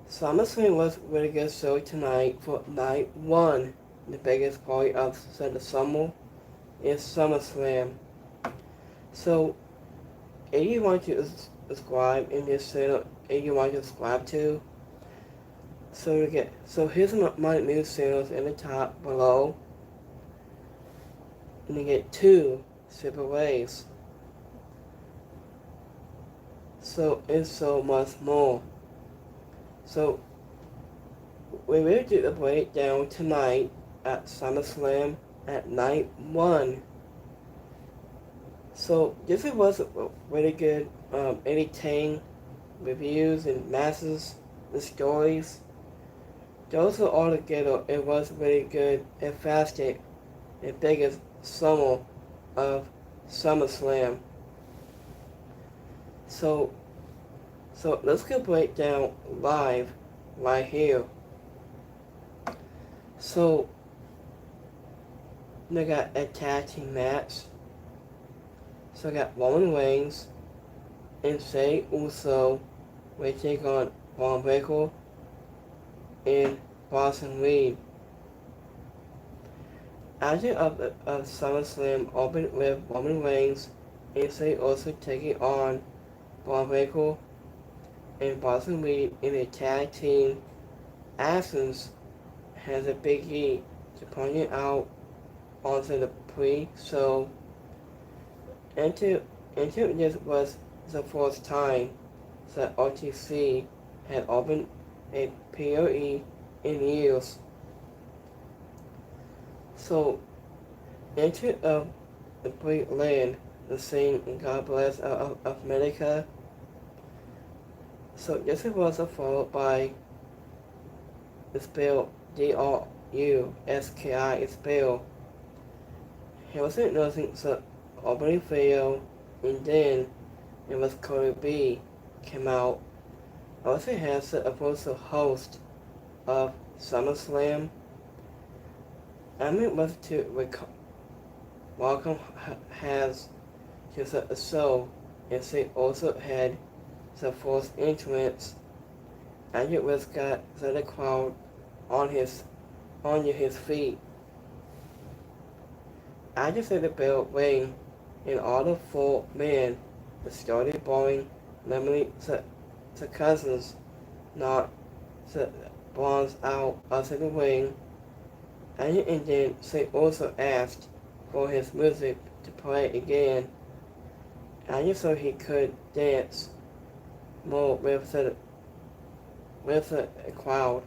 Summerslam was a really good show tonight for night one. The biggest party of the summer is Summerslam. So, if you want to subscribe in this channel, if you want to subscribe to, so here's my news channels in the top below, and you get two super ways. So it's so much more. So we will do the breakdown tonight at SummerSlam at night one. So this was a really good editing, reviews and matches and stories. Those are all together. It was really good and fasted the biggest summer of SummerSlam. So let's go break down live right here. So they got a tag team match. So I got Roman Reigns and Jey Uso will take on Braun Breaker and Boston Reed. After of SummerSlam opened with Roman Reigns and Jey Uso taking on Braun Breaker and Boston Reed in a tag team. Absence has a Big E to point it out onto the pre-show. Until this was the first time that OTC had opened a POE in years. So, into the pre-land, the scene God Bless of America. So this was followed by the spell DRUSKI is spell. He wasn't nothing so opening video, and then it was Cody B came out. Also has the host of SummerSlam. I mean was to welcome has just a show, and she also had the first entrance, and it was got the crowd on his feet. I just said the bell ring, and all the four men started blowing lemony the cousins, not the bronze out of the ring, and then she also asked for his music to play again, and so he could dance more with the crowd.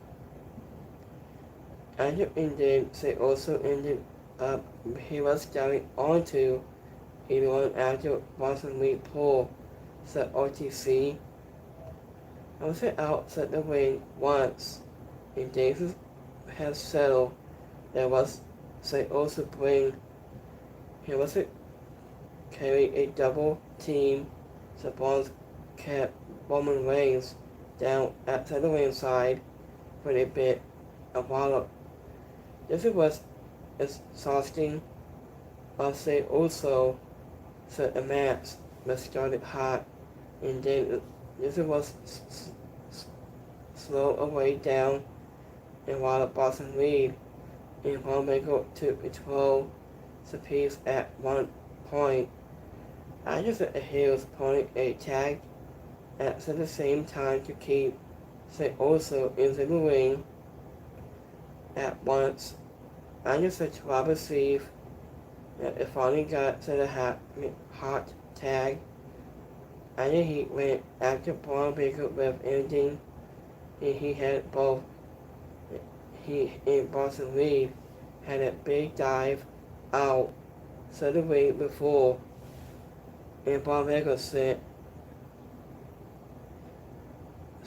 And then she also ended up he was going on to anyone after Boston Reed Pool, the OTC. I was out at the ring once, and Davis has settled. There was they also bring he was carry a double team. The Bonds kept Roman Reigns down at the ring side for a bit a while. This was exhausting. They also said the match was started hot, and then this was slow away down, and while Boston Reed and Braun Breaker took control the piece at one point. I just at the heels pulling a tag at the same time to keep they also in the ring at once. I just said to Robert Steve that it finally got to the hot tag, and then he went after Braun Breaker with ending, and he had both. He and Boston Reed had a big dive out so the ring before, and Braun Breaker sent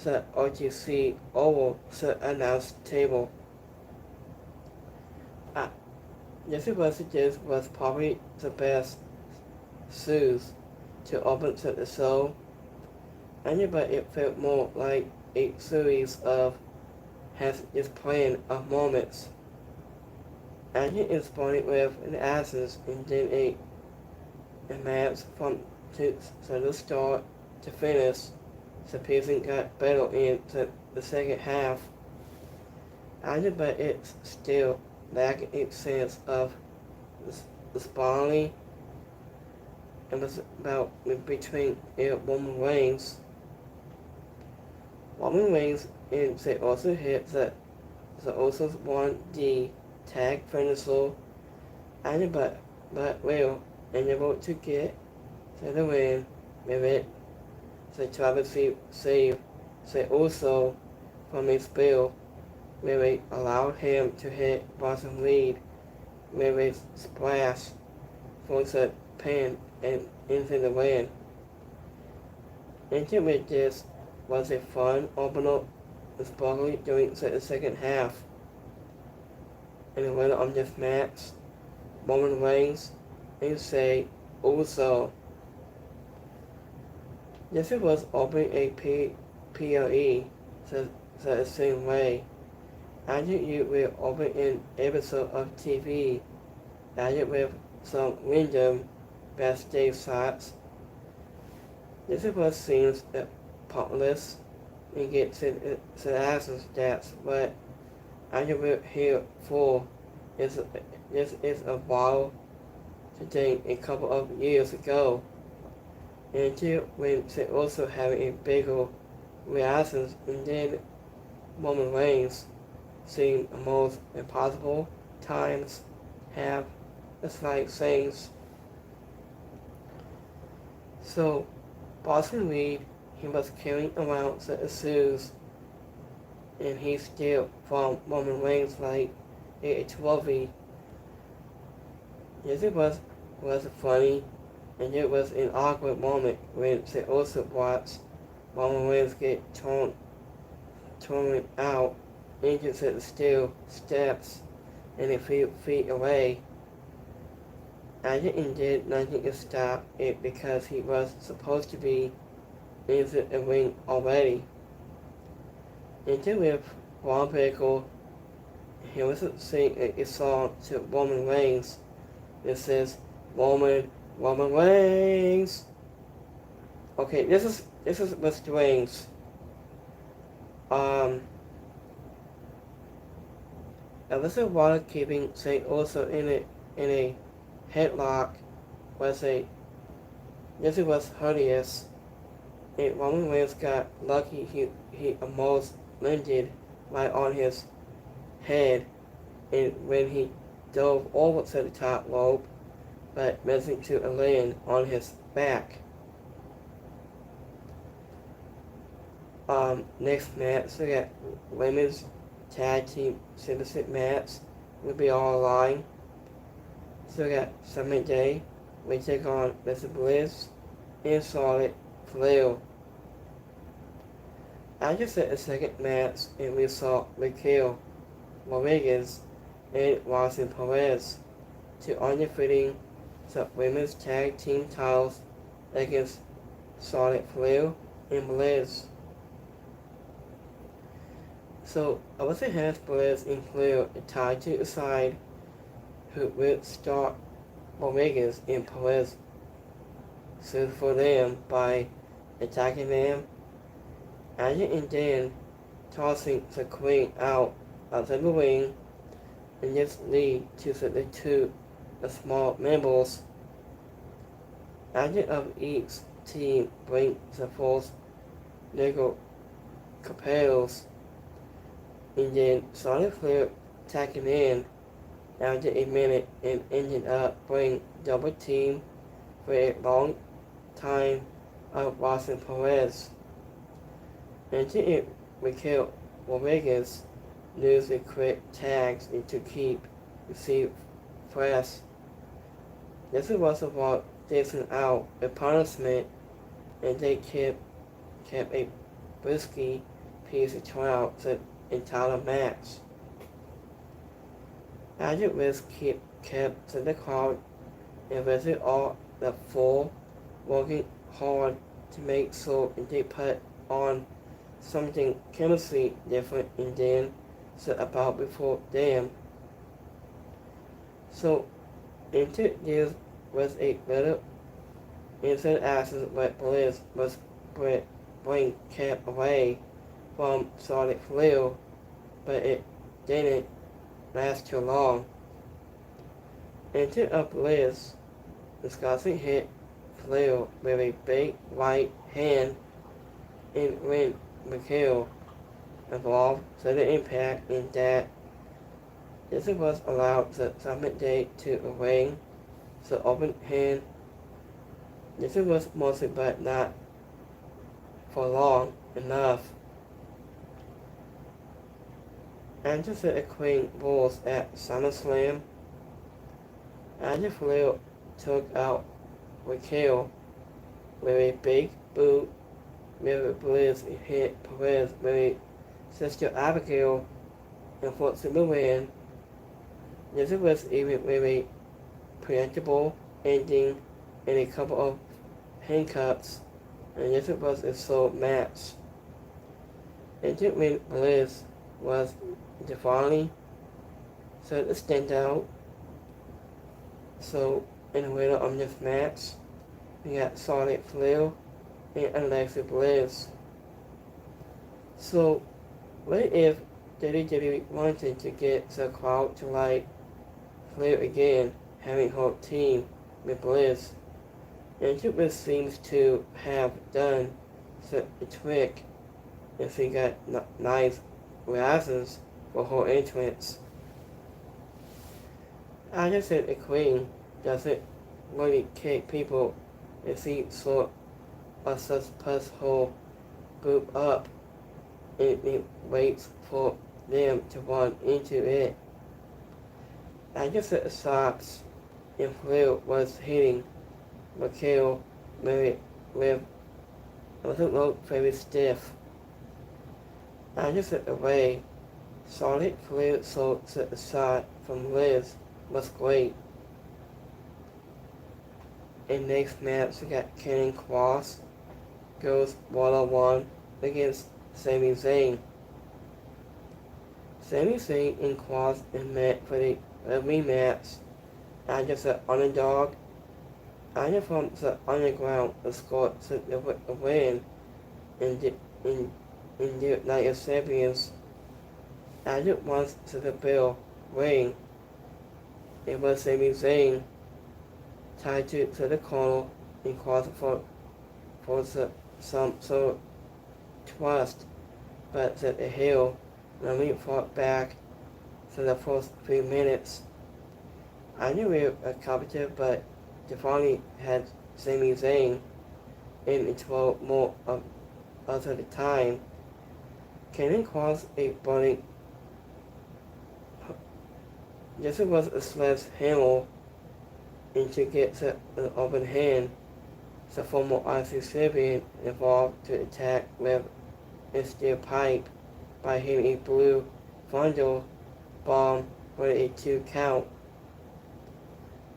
the OTC over the announce table. This was probably the best shoes to open to the show, but it felt more like a series of has this plan of moments. And it is started with an absence and then a match from the start to finish. the pacing got better in the second half. But it's still lacking a sense of responsibility and was about between Roman Reigns. Roman Reigns and they also hit the also won the tag finisher but will unable to get to the win with it. They tried to save they also from a spill where they allowed him to hit Boston lead with a splash for the pin and into the win. Into with this was a fun opener, especially during the second half. And the winner of this match, Roman Reigns, and say also. This was opening a PLE the same way. After you will open an episode of TV, added with some random backstage shots. This what seems pointless and gets the answers that's what I will here for. This is a while today a couple of years ago. Until when they also have a bigger reactions and then Roman Reigns seem the most impossible times have it's like things. So Boston Reed, he was carrying around the issues and he still from Roman Reigns like a trophy. Yes, it was funny, and it was an awkward moment when they also watched Roman Reigns get torn out into the steel steps and a few feet away. I did nothing to stop it because he was supposed to be in the ring already. Until with Ron Pickle, he was singing a song to Roman Reigns. It says Roman Reigns. Okay, this is with strings. Alyssa Water keeping say also in a headlock was a this was hideous. And Roman Reigns got lucky he almost landed right on his head and when he dove over to the top rope but missing to land on his back. Next match we got women's tag team championship match will be all online. So we got Summit Day, we take on Mr. Bliss and Charlotte Flair. After the second match, and we saw Raquel Rodriguez and Roxanne Perez to undefeating the women's tag team titles against Charlotte Flair and Bliss. So Alyssa has Bliss and Flair tied to the side, who will start Rodriguez and Perez sued for them by attacking them, and then tossing the queen out of the ring, and this lead to the two small members. After of each team bring the first legal capels, and then Charlotte Flair attacking in after a minute and ended up bring double team for a long time of Roxanne Perez. Until it Raquel Rodriguez lose the quick tags and to keep receive fresh. This was about dishing out a punishment and they kept a risky piece of throughout the entire match. After this kept to the crowd and visit all the four working hard to make sure they put on something chemically different and then said about before them. So into this was a better inside access but Bliss was bring Cap away from Solid Flair, but it didn't last too long. Into a Bliss, Wisconsin hit Flair with a big right hand and when McHale involved sudden impact in that this was allowed the Summit Day to ring, so open hand. This was mostly but not for long enough. Anderson and Queen Bulls at Summerslam. Andrew Flair took out McHale with a big boot with Bliss hit Perez with a Sister Abigail and forcing the win. This was even with a predictable ending and a couple of handcuffs, and this was a sold match. Into when Bliss was defiantly so to stand out. So in the winner of this match, we got Solid Flair and Alexa Bliss. So what if WWE wanted to get the crowd to like Flair again, having her team with Bliss? And Bliss seems to have done such a trick if he got nice reactions for her entrance. I just said the Queen doesn't really kick people if he sort of just puts her group up and it waits for them to run into it. I just said the stops and Flair was hitting McHale with wasn't look very stiff. I just said the way Solid Flair sold to the side from Liz was great. In next match we got Kenny Cross goes 1-on-1 against Sami Zayn. Sami Zayn and Cross is met for the rematch. I just an underdog. I just from the underground scored the win in the Night of Champions. I just once to the bell ring. It was Sami Zayn tied to the corner and Cross for some sort of trust, but the heel Nami fought back for the first 3 minutes. I knew we were competitive, but Devani had Sami Zayn in 12 more of the time. Kenny Cross a burning. This was a sledgehammer and to get to an open hand. The former IC champion involved to attack with a steel pipe by hitting a blue Thunder bomb for a 2 count.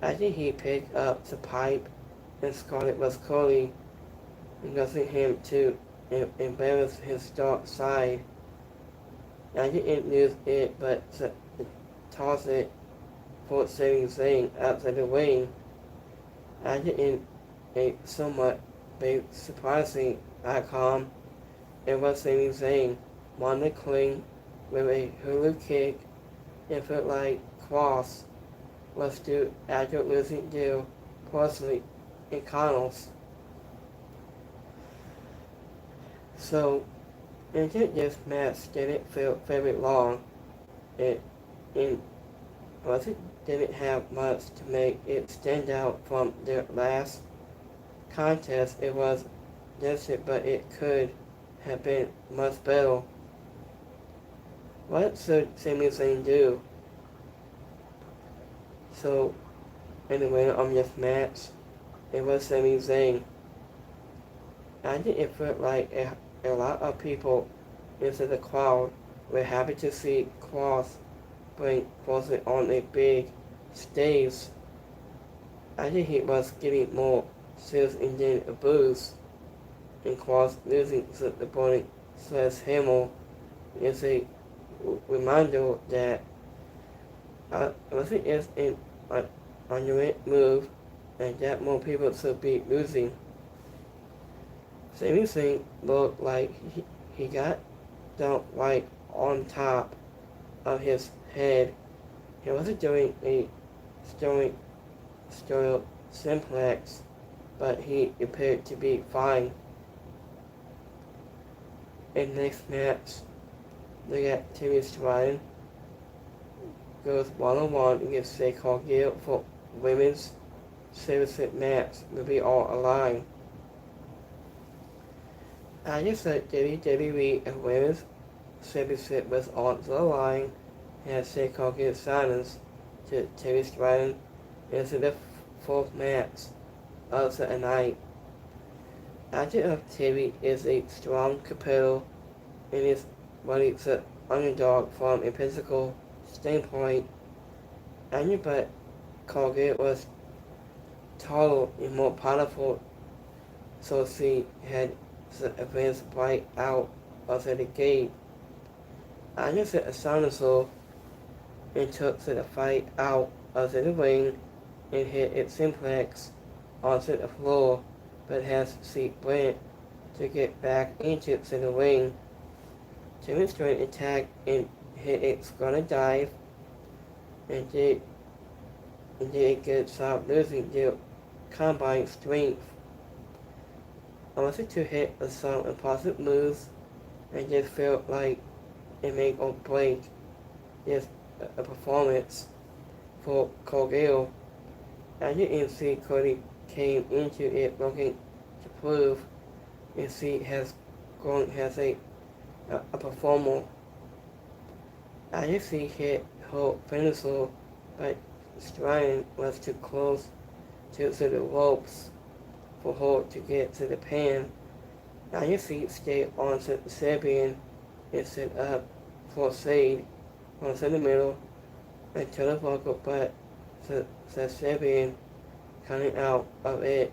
After he picked up the pipe and Scarlett was curly, causing him to embarrass his dark side. I didn't lose it, but tossed it for Sami Zayn outside the ring. I didn't a somewhat big surprising outcome. It was Sami Zayn won the clean with a hula kick. It felt like Cross was due after losing to Porcelain in Connells. So, until this match didn't feel very long, it didn't have much to make it stand out from their last contest. It was decent, but it could have been much better. What should Sami Zayn do? So, in the winner of this match, it was Sami Zayn. I think it felt like a lot of people into the crowd were happy to see Cross bring Porcelain on a big stage. I think he was getting more serious and then a boost, and Cross losing the burning sledgehammer is a reminder that wrestling is an underrated move and that more people should be losing. Everything looked like he got dumped right on top of his head. He wasn't doing a stirring simplex, but he appeared to be fine. In the next match, the activist Ryan goes one-on-one against Seiko Gill for women's championship match will be all aligned. I just said WWE and women's championship was on the line and Seiko Gill silence to Terry Stratton into the fourth match of the night. After of Terry is a strong competitor and is ready to underdog from a physical standpoint, and but Colgate was taller and more powerful, so she had the advance right out of the gate. I just said a dinosaur and took the fight out of the ring and hit its simplex onto the floor, but has she went to get back into the ring. Jimmy Strait attacked and hit a stunner dive and did a good job losing their combined strength. I wanted to hit some impossible moves and just felt like it make or break just a performance for Colgate. As you can see, Cody came into it looking to prove and she has grown as a performer. As you see, hit her finisher, but Stratton was too close to the ropes for her to get to the pin. Now you see stay on the Serbian and set up for Sade on the middle until the vocal, but the Serbian coming out of it.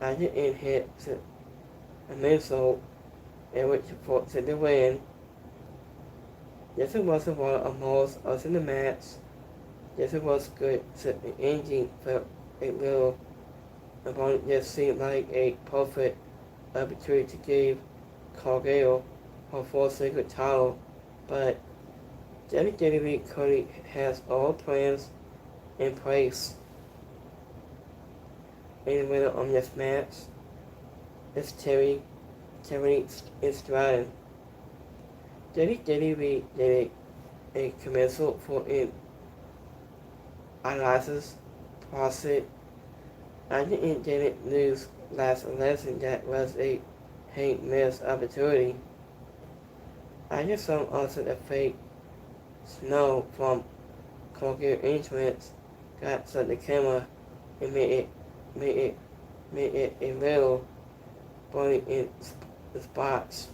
As the end hit a missile in which fought to the win. This was one of most of the match. This was good to the ending felt a little opponent just seemed like a perfect opportunity to give Colgate her fourth secret title, but WWE Cody has all plans in place. And the winner on this match is Terry Stratton. WWE did a commercial for an eyeglasses process. I didn't lose last lesson that was a hate miss opportunity. I just saw also the fake snow from Colgate entrance got to the camera and made it a little body in spots.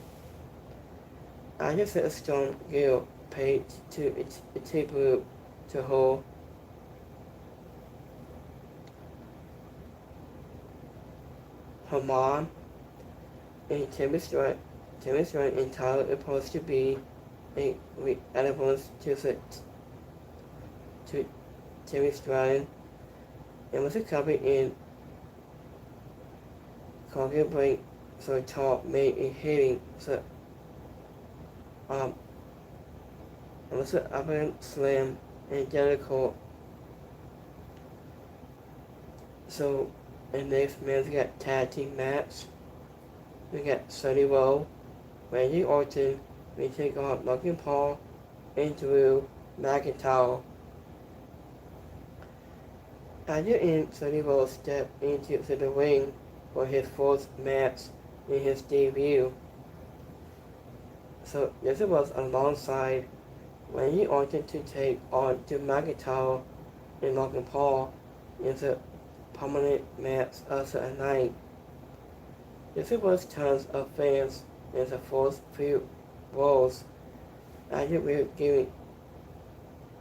I just said a strong girl paid to a table to hold. Her mom and Timmy Stratton and Tyler are supposed to be a response to Timmy Stratton and was a copy in Colgate break so top made a hitting so and was an upper slam and Jericho. So in the next match we got tag team match. We got Sonny Rowe, Randy Orton, we take on Logan Paul and Drew McIntyre. After Sonny Rowe stepped into the ring for his fourth match in his debut. So this was alongside Randy Orton to take on Drew McIntyre and Logan Paul in the prominent match of the night. This was tons of fans in the first few rows. After we were giving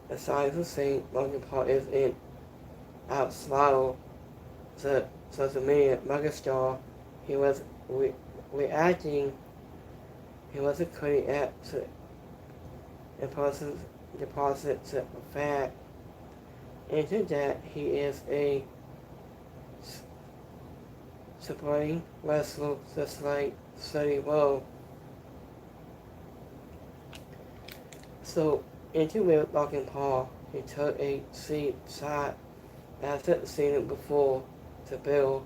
a sign to say Logan Paul is in outside the social media megastar, he was reacting. He wasn't cutting at the person's deposit the fact into that he is a supporting wrestlers just like Sonny Woe. So, into with Logan Paul, he took a seat shot after seeing it before to Bill.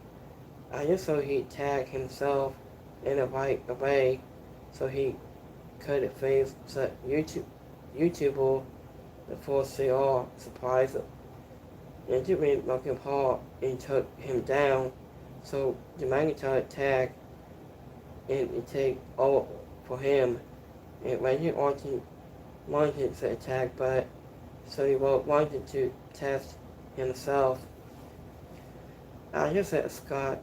I just so he tagged himself in the right way so he could face the YouTuber before CR surprised interviewed Logan Paul and took him down. So the McIntyre tag and it take over for him. And Randy Orton wanted to attack, but so he wanted to test himself. I just said Scott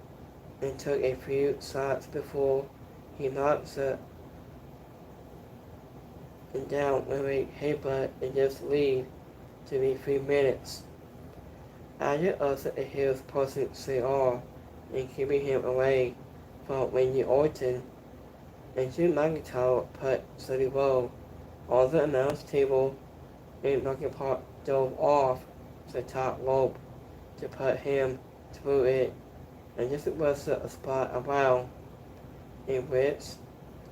and took a few shots before he knocked the down with a headbutt and just lead to be 3 minutes. I just also hears posting CR and keeping him away from Randy Orton, and Jim McIntyre put Cody Rowe on the announce table and Logan Paul dove off the top rope to put him through it, and this was a spot around in which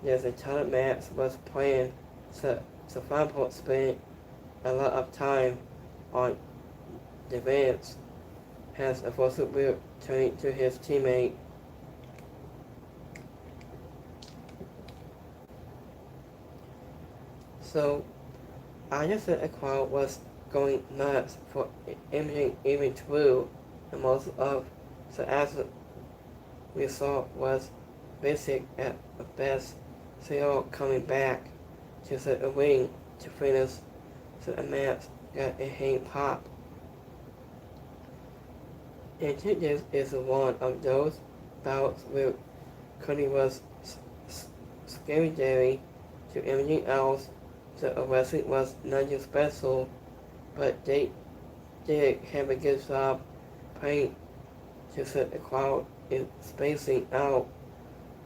there's a ton of match was planned, so Firepoint spent a lot of time on defense, has a force will turning to his teammate. So I just said the crowd was going nuts for everything even through, and most of the action we saw was basic at the best. CO coming back to the ring to finish the match got a hang pop. And this is one of those bouts where Cody was secondary to everything else. The wrestling was nothing special, but they did have a good job playing to set the crowd is spacing out.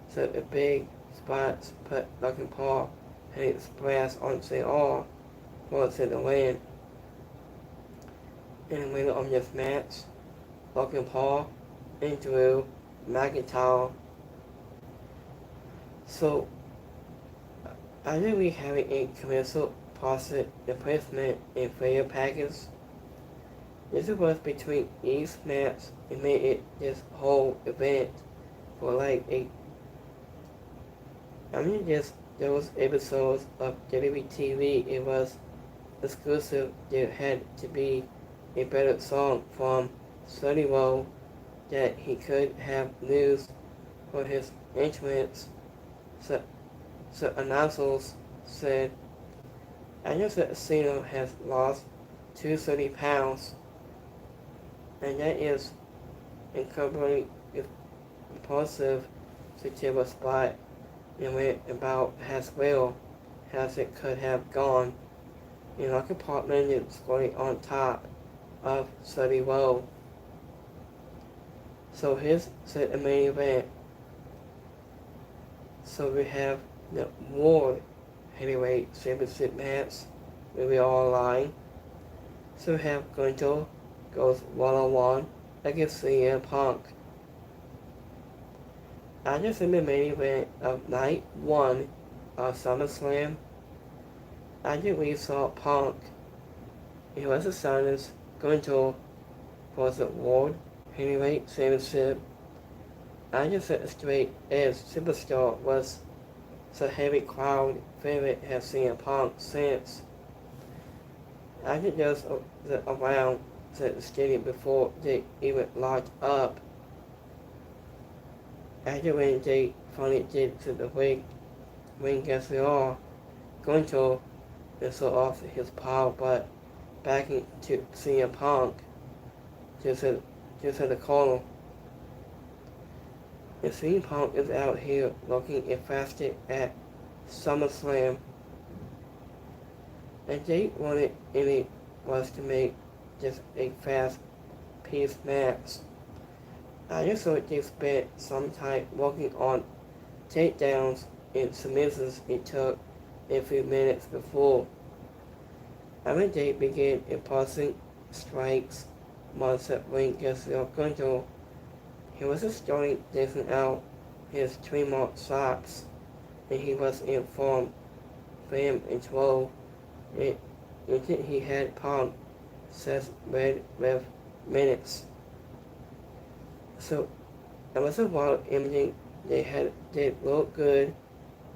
So the big spots put Logan Paul and it splash on CR for the win. In the middle of this match, Logan Paul and Drew McIntyre. So I think we having a commercial process replacement in player package. This was between each match and made it this whole event for like just those episodes of WWE TV, it was exclusive. There had to be a better song from Sonny Rowe that he could have news for his entrance. So announcers said, I know that Cena has lost 230 pounds, and that is incredibly impulsive to take a spot and went about as well as it could have gone. And like a partner is scoring on top of Sonny Rowe. So here's the main event. So we have the World Heavyweight Championship match where we all align. So we have Gunther goes one-on-one against CM Punk. After the main event of night 1 of Summerslam, after we saw Punk, it was assigned Gunther for the World Heavyweight Championship. After the straight edge superstar was the heavy crowd favorite has seen Punk since. After just around the stadium before they even locked up. After when they finally did to the ring against the all, Gunther and so off his power, but backing to CM Punk just at the corner. And CM Punk is out here looking fasted at SummerSlam. And they wanted it was to make just a fast-paced match. I just thought they spent some time working on takedowns and submissions it took a few minutes before. After they began imposing strikes, once that ring against Gunther He was starting dishing out his trademark socks, and he was informed Fame and 12 it he had Punk says read with minutes. So it was a while imaging they did look good,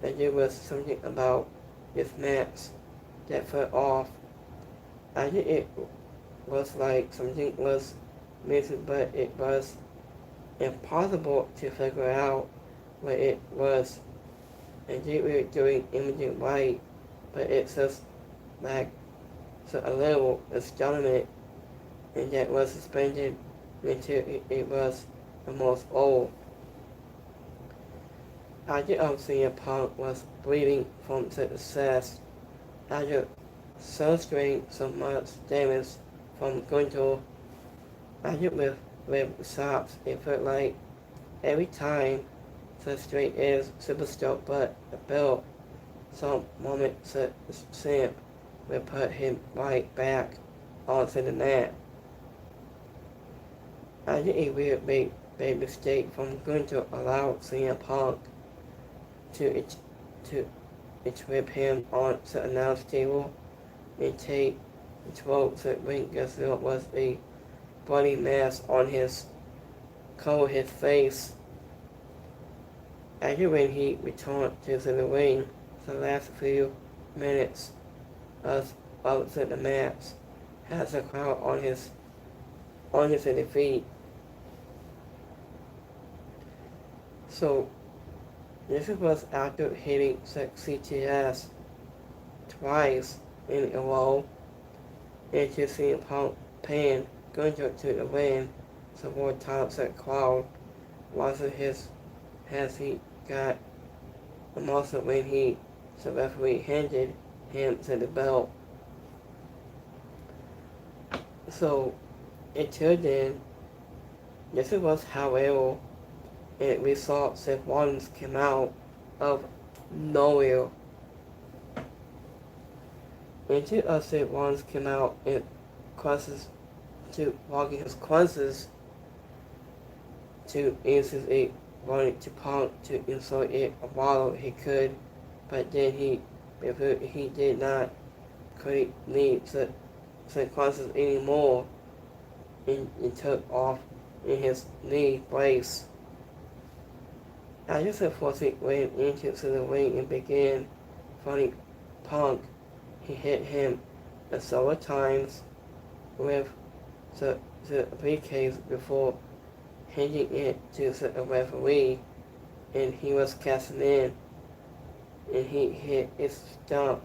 and there was something about this match that fell off. I think it was like something was missing, but it was impossible to figure out what it was. And they were doing imaging right, but it just lacked so a little astronomy, and that was suspended until it was almost old. After CM Punk was bleeding from success, after suffering so much damage from Gunter, after with shops, it felt like every time the straight is superstar but the belt, some moment the simp will put him right back onto the mat. I think a weird big mistake from Gunter allowed CM Punk to equip him on the announce table and take the 12 the ring Gasol was a bloody mess on his cover his face. After when he returned to the ring, the last few minutes of the match has a crowd on his feet. So this was after hitting the CTS twice in a row, and to see Punk pin Gunter to the win, the more times the crowd wasn't his as he got the muscle when the referee handed him to the belt. So until then, this was however, and we saw Seth Rollins came out of nowhere. Until Seth Rollins came out and crosses to walking his crosses to instantly wanted to Punk to insert it while he could, but then he did not quite need the crosses anymore, and took off in his knee brace. After the forcing went into the ring and began fighting Punk, he hit him several times with the briefcase before handing it to the referee, and he was casting in, and he hit his stump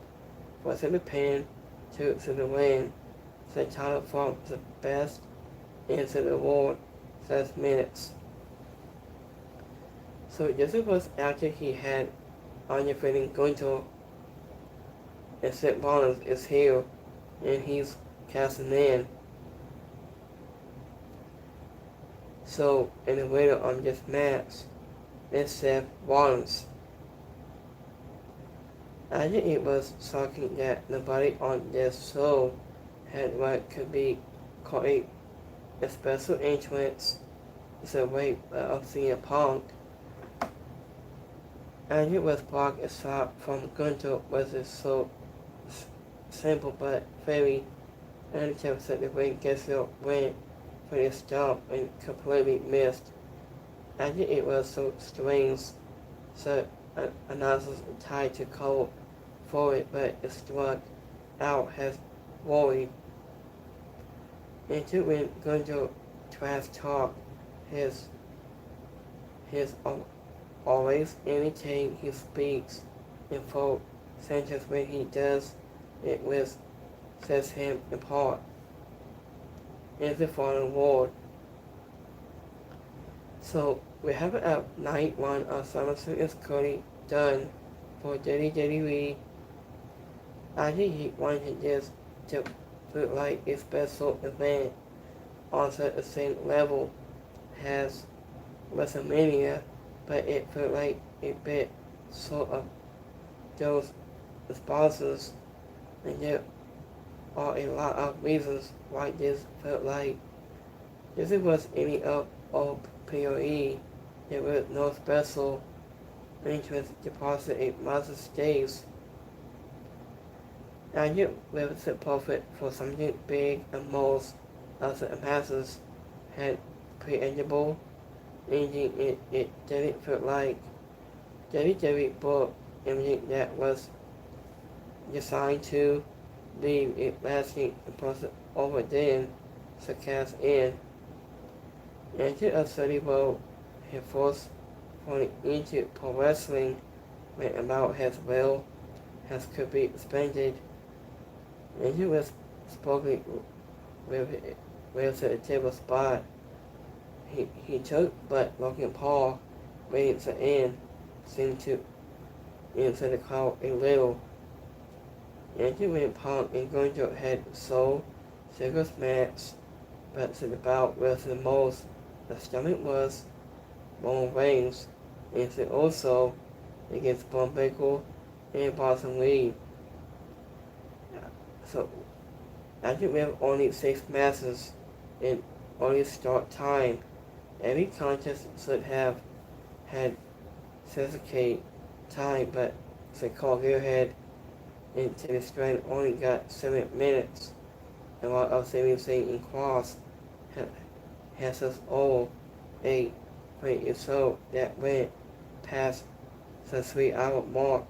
for the pin to the win, the title from the best into the world 6 minutes. So this was after he had undefeated Gunter, and Seth Rollins is here, and he's casting in. So in the winner of this match is Seth Rollins. I think it was shocking that nobody on this show had what could be called a special entrance, the way of CM Punk. And it was blocked a shot from Gunter was so simple but very unintentional that the ring Gasol went for his jump and completely missed. I think it was so strange, so announcers tried to call for it, but it struck out as worried. Until when Gunter trash talk his always anything he speaks in full sentence when he does it with sets him apart in the following word. So we have a night one of Summerslam is currently done for WWE. I think he wanted this to look like a special event on the same level as WrestleMania, but it felt like a bit sort of those sponsors, and there are a lot of reasons why this felt like this was any of POE, there was no special interest deposit in master states. And it was a profit for something big and most of the masses had predictable, meaning it didn't feel like WWE book anything that was designed to leave it lasting deposit over then to cast in. After a study role, he forced falling into pro wrestling went about as well as could be expanded, and he was spoken with a table spot. He took, but Logan Paul, waiting to end, seemed to into the crowd a little. And he went Punk and Gunjo had so singles match, but the bout was the most. The stomach was Roman Reigns, and so also against Braun Breaker and Boston Reed. So after we have only 6 matches and only start time, every contest should have had specified time, but the call Gearhead into the strand only got 7 minutes, and while of saving in cross has us all 8 point so that went past the 3-hour mark.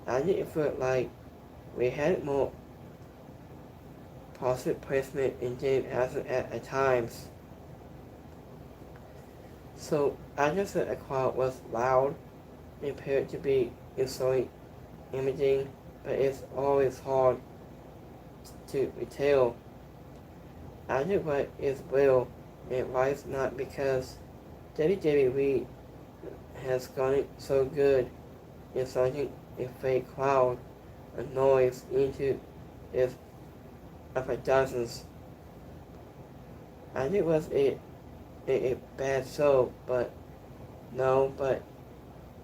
I didn't feel like we had more positive placement in game as at times. So I just said the crowd was loud and appeared to be insulting imaging, but it's always hard to tell. I do what is real and right, not because WWE has gone so good in starting a fake crowd and noise into its upper dozens. I think it was a bad show, but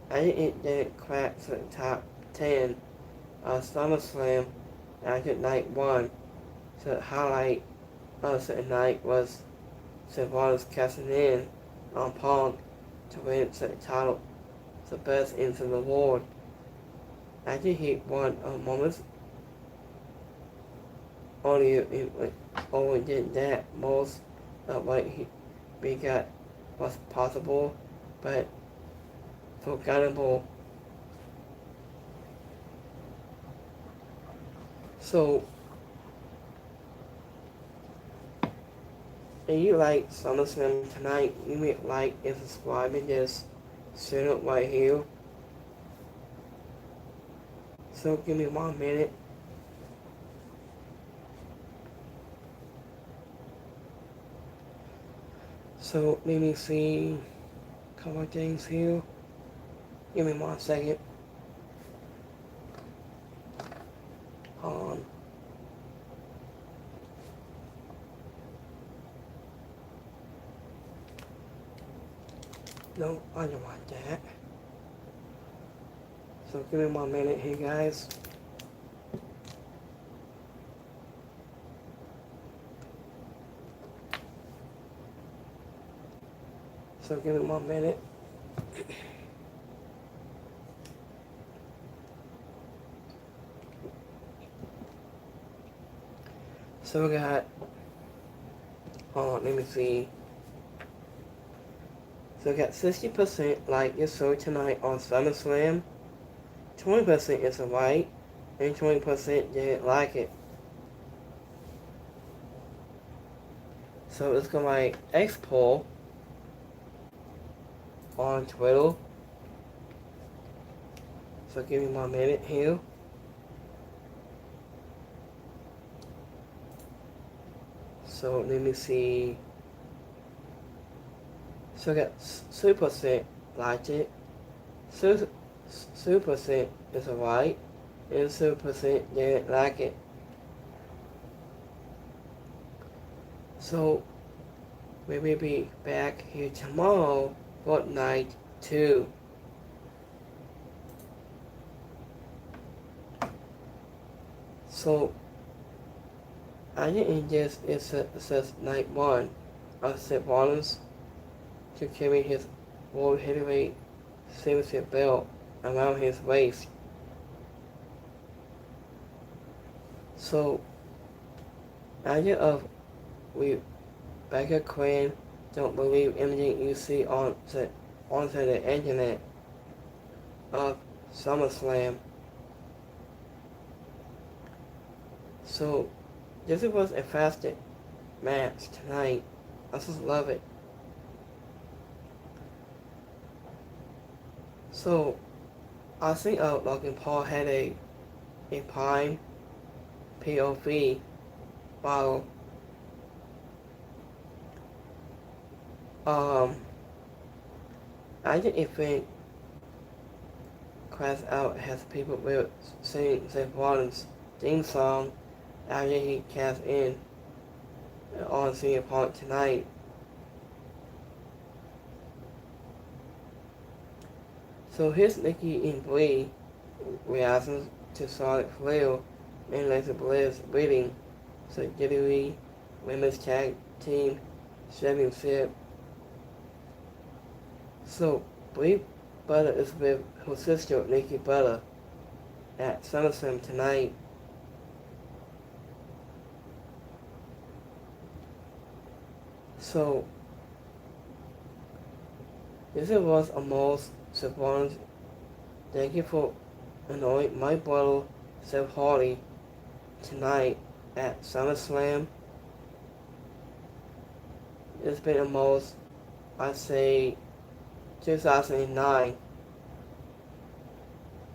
I think it didn't crack to the top 10 of Summerslam after night 1. So the highlight of the night was Savalas casting in on Punk to win the title, the best into the award. After he won a moment only did that, most of what we got was possible, but forgettable. So, if you like Summerslam tonight, you may like and subscribe and just set it right here. So give me 1 minute. So let me see a couple of things here. Give me 1 second. Hold on. No, I don't want that. So give me 1 minute here, guys. So give me 1 minute. So we got, hold on, let me see. So we got 60% like your show tonight on Summerslam, 20% is alright, and 20% didn't like it. So let's go my X poll on Twitter. So give me 1 minute here. So let me see. So I got 2% liked it, 2% is alright, and 2% didn't like it. So we will be back here tomorrow for night 2. So I didn't just it says night 1 of St. Rollins to carry his World Heavyweight Championship belt around his waist. So, idea of Rebecca Quinn don't believe anything you see onto the internet of Summerslam. So, this was a fasted match tonight. I just love it. So, I think Logan Paul had a prime POV bottle. I didn't think Crash Out has people will sing Seth Rollins' theme song after he cast in on CM Punk tonight. So here's Nikki and Brie reactions to Charlotte Flair and Alexa Bliss beating the WWE Women's Tag Team Championship. So Brie Butler is with her sister Nikki Butler at Summerslam tonight. So this was almost Savon's. Thank you for annoying my brother Seth Hardy tonight at SummerSlam. It's been almost, I'd say, 2009.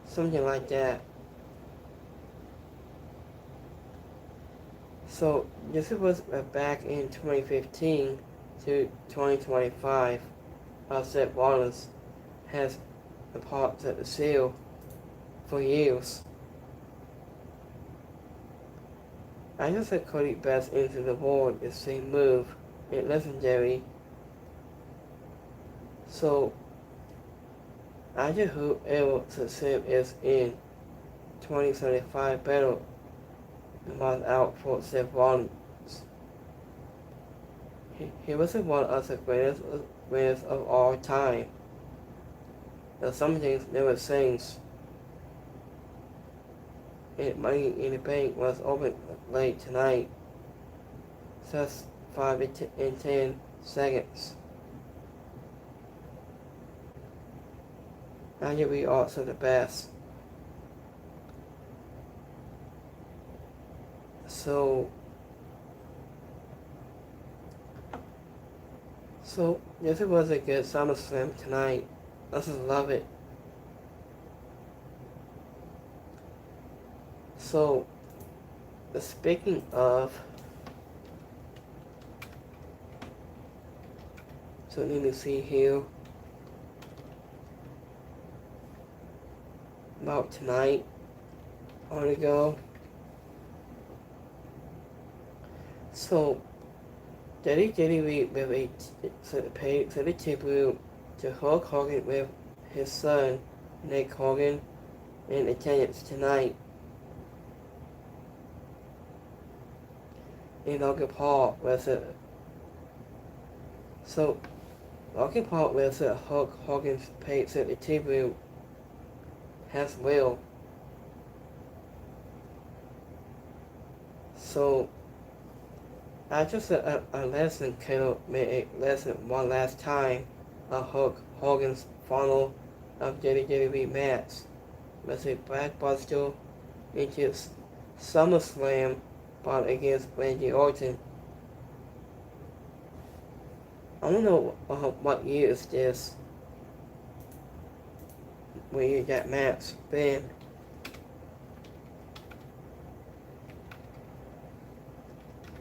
Something like that. So this was back in 2015 to 2025. Seth Rollins has the part at the seal for years. I just said Cody best into the board is same move. It's legendary. So I just hope whoever success is in 2075 battle was out for Seth Rollins. He was one of the greatest of all time. But some things never change. And Money in the Bank was open late tonight. Just 5 and 10 seconds. And you'll be also the best. So this was a good SummerSlam tonight. I just love it. So, speaking of, so let me see here about tonight. I want to go. So, WWE with a tribute to Hulk Hogan with his son Nick Hogan in attendance tonight. And Logan Paul was it. So Logan Paul was it Hulk Hogan's paid to the tribute as well. So I just a lesson kind of made a lesson one last time of Hulk Hogan's final of WWE match was a blockbuster into SummerSlam bout against Randy Orton. I don't know what year is this when you got match been.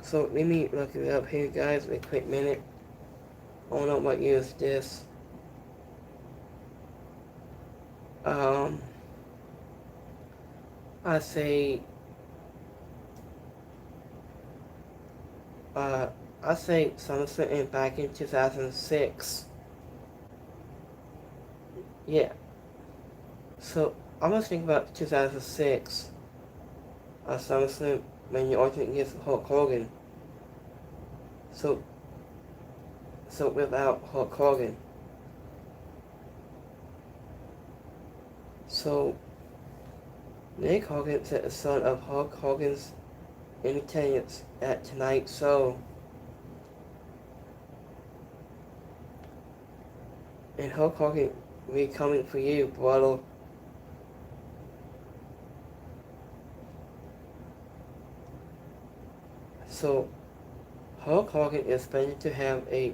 So let me look it up here, guys, in a quick minute. I don't know what year is this. I say SummerSlam back in 2006. Yeah. So I was thinking about 2006. SummerSlam when you alternate against Hulk Hogan. So so without Hulk Hogan. So Nick Hogan is the son of Hulk Hogan's in attendance at tonight's show. And Hulk Hogan will be coming for you, brother. So Hulk Hogan is expected to have a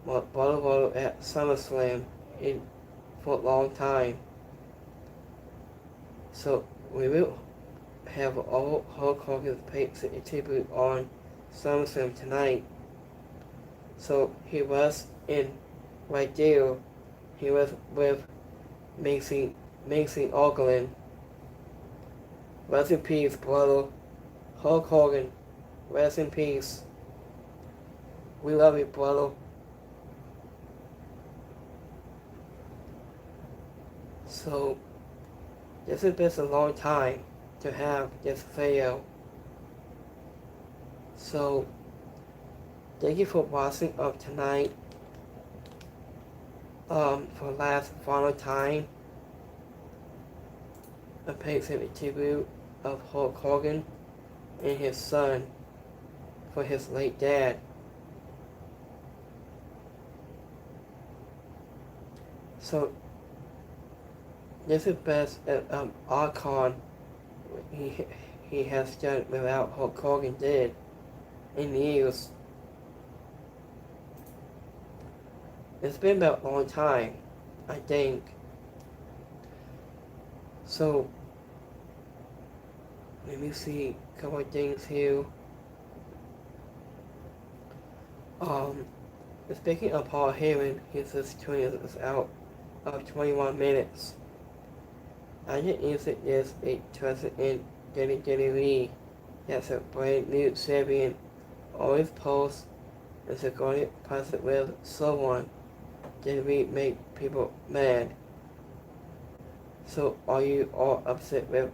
battle at Summerslam for a long time. So we will have all Hulk Hogan's picks tribute on SummerSlam tonight. So he was in right there. He was with Macy Oglen. Rest in peace, brother. Hulk Hogan. Rest in peace. We love you, brother. So this has been a long time to have this video. So thank you for watching up tonight. For last final time, a picture tribute of Hulk Hogan and his son for his late dad. So this is best icon he has done without Hulk Hogan did in years. It's been about a long time, I think. So let me see a couple of things here. Speaking of Paul Heyman, he says 20 is out of 21 minutes. I didn't use it as a trusted in WWE. That's a brand new champion. Always post is a going to pass it with someone. WWE make people mad. So are you all upset with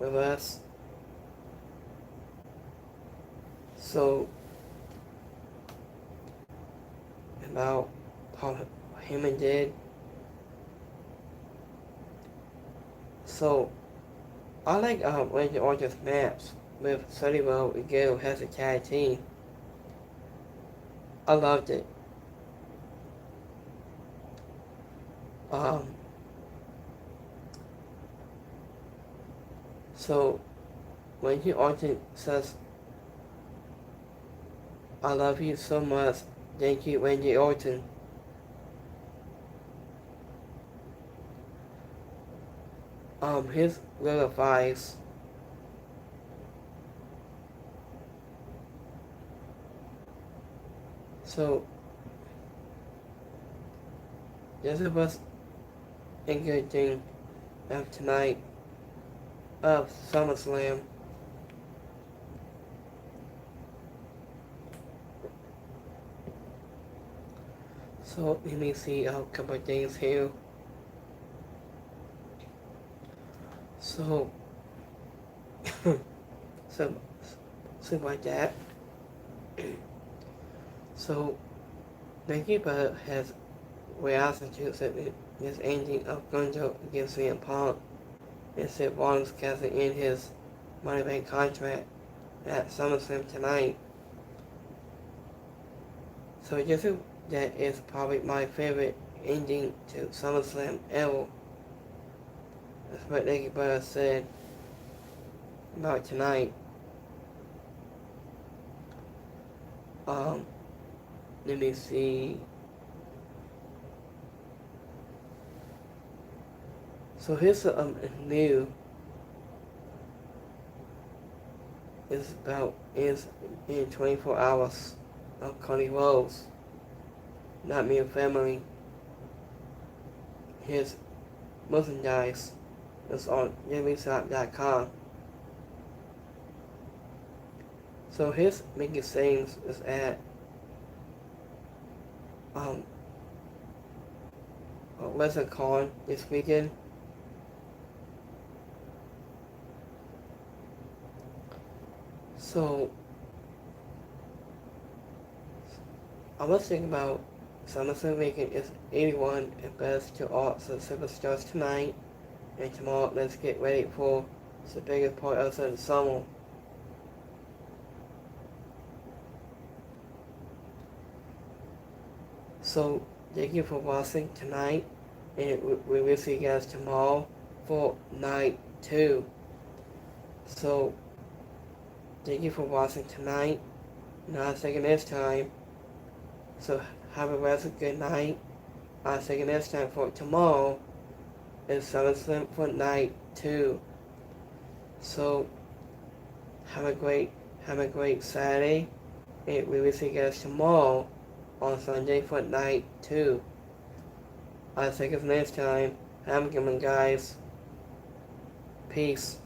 us? So about Paul Heyman did. So I like Randy Orton's match with Sonny Rowe and Gail as a tag team. I loved it. So Randy Orton says, "I love you so much. Thank you, Randy Orton." His little advice. So this was a good thing of tonight of SummerSlam. So let me see a couple of things here. So something like that. So Becky Butter has reacted to this ending of Gunjo against CM Punk and said Rollins casting in his Money Bank contract at SummerSlam tonight. So that is probably my favorite ending to SummerSlam ever. That's what Becky Butter said about tonight. Let me see. So here's a new. Is in 24 hours of Cody Rhodes. Not Me and Family. His merchandise is on JammyShop.com. So his biggest things is at WrestleCon this weekend. So I was thinking about Summerslam weekend is 81 and best to all the superstars tonight, and tomorrow let's get ready for the biggest part of the summer. So thank you for watching tonight, and we will see you guys tomorrow for night 2. So thank you for watching tonight. Now I'll see you next time. So have a rest of good night. I'll see you next time for tomorrow is Summerslam for night 2. So have a great Saturday, and we will see you guys tomorrow on Sunday for night 2. I'll see you guys next time. Have a good one, guys. Peace.